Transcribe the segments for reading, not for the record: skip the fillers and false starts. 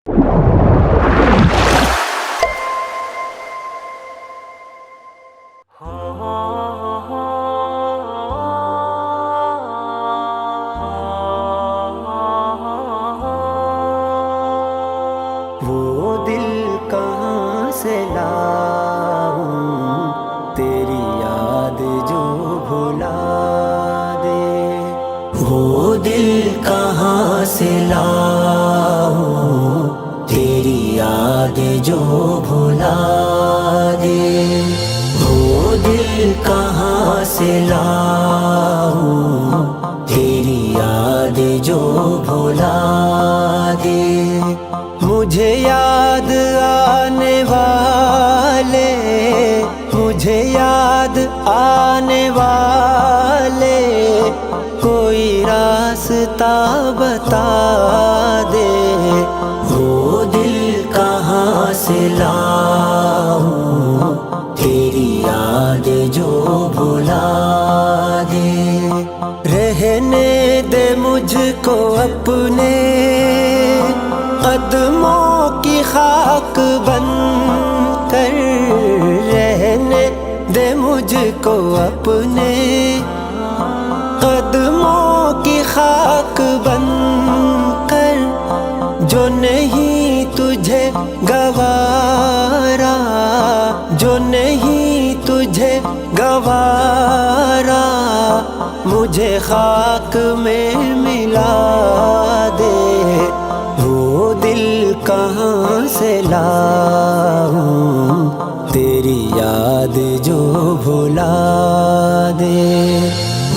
وہ دل کہاں سے لاؤں تیری یاد جو بھلا دے، وہ دل کہاں سے لاؤں تیری یاد جو بھلا دے، وہ دل کہاں سے لاؤں تیری یاد جو بھلا دے، مجھے یاد آنے والے، مجھے یاد آنے والے کوئی راستہ بتا دے، وہ دل کہاں سے لاؤں تیری یاد جو بھلا دے، رہنے دے مجھ کو اپنے قدموں کی خاک بن کر، رہنے دے مجھ کو اپنے قدموں کی خاک بن کر، جو نہیں تجھے گوارا، جو نہیں تجھے گوارا مجھے خاک میں ملا دے، وہ دل کہاں سے لاؤں تیری یاد جو بھلا دے،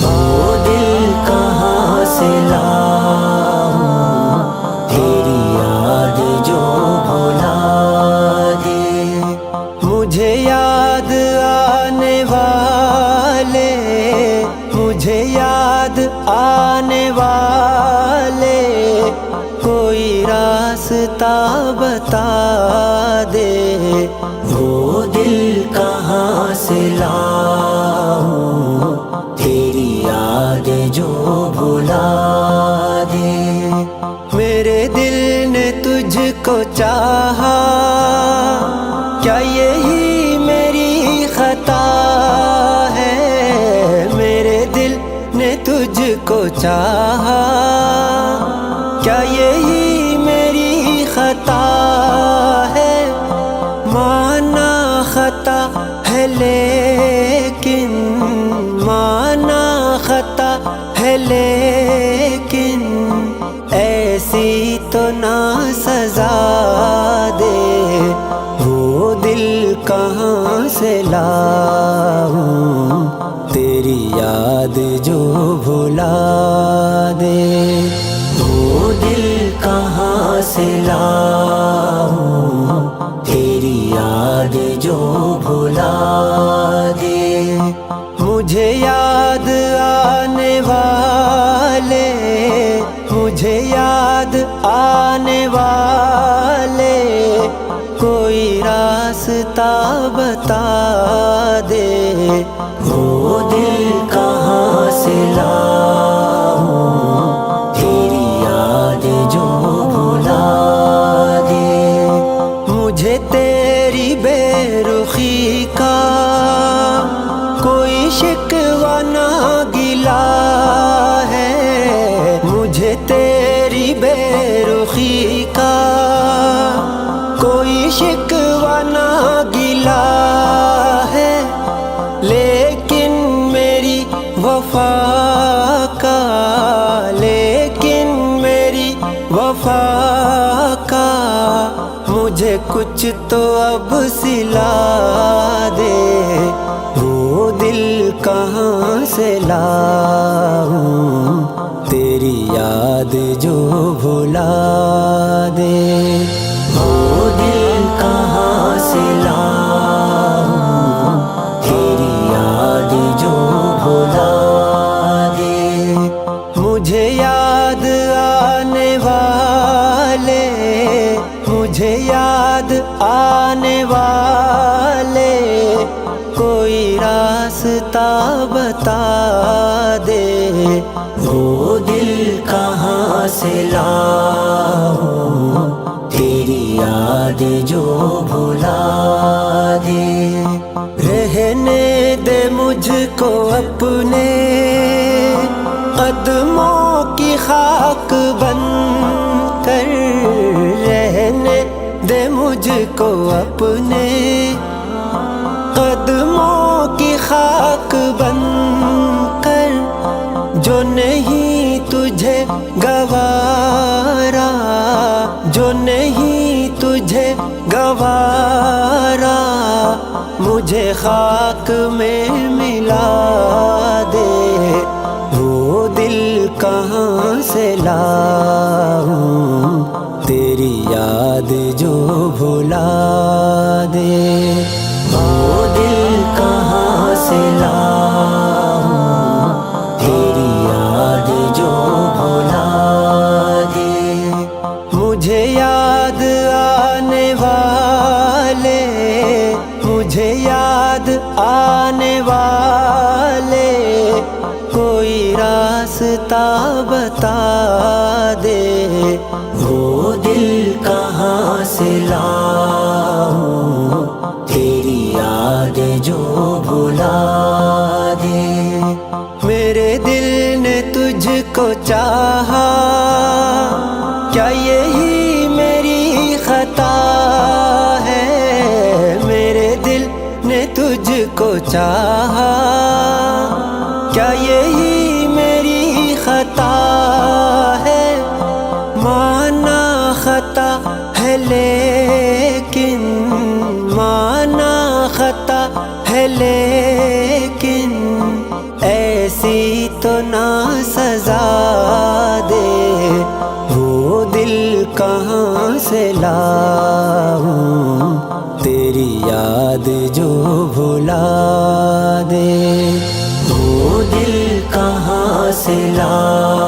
وہ دل کہاں سے لاؤں تیری یاد جو بھلا دے، مجھے یاد آنے والے، مجھے یاد آنے والے کوئی راستہ بتا دے، وہ دل کہاں سے لاؤں تیری یاد جو بھلا دے، میرے دل نے تجھ کو چاہا، کیا یہی میری خطا ہے، میرے دل نے تجھ کو چاہا، کیا یہی میری خطا ہے، مانا خطا ہے لیکن، مانا خطا ہے لیکن ایسی تو نہ سزا دے، وہ دل کہاں سے لاؤں تیری یاد جو بھلا دے، وہ دل کہاں سے لاؤں تیری یاد جو بھلا دے، مجھے یاد آنے والے، مجھے یاد آنے والے کوئی راستہ بتا دے، وہ دل کہاں سے لاؤں تیری یاد جو بھلا دے، مجھے تیری بے رخی کا کوئی شکوہ نہ گلا ہے، مجھے تیری بے رخی کا کوئی شکوہ نہ گلا ہے، لیکن میری وفا کا، لیکن میری وفا کا مجھے کچھ تو اب سلا دے، وہ دل کہاں سے لاؤں تیری یاد جو بھلا دے، وہ دل کہاں سے لاؤں تیری یاد جو بھلا دے، مجھے یاد آنے والے، مجھے یاد آنے والے کوئی راستہ بتا دے، وہ دل کہاں سے لاؤں تیری یاد جو بھلا دے، رہنے دے مجھ کو اپنے قدموں کی خاک بن کر، رہنے دے مجھ کو اپنے قدموں کی خاک بن کر، جو نہیں تجھے گوارا، جو نہیں تجھے گوارا، مجھے خاک میں ملا دے، وہ دل کہاں سے لاؤں تیری یاد جو بھلا دے، وہ دل کہاں سے لاؤں تیری یاد جو بھلا دے، مجھے یاد آنے والے، مجھے یاد آنے والے، کوئی راستہ بتا دے، وہ دل کہاں سے لاؤں تیری یاد جو بھلا دے، میرے دل نے تجھ کو چاہا، کیا یہی میری خطا ہے، میرے دل نے تجھ کو چاہا، کیا یہی میری خطا ہے، مانا خطا ہے لیکن، مانا خطا ہے لیکن، ایسی تو نہ سزا دے، وہ دل کہاں سے لاؤں تیری یاد جو بھلا دے، وہ دل کہاں سے لاؤں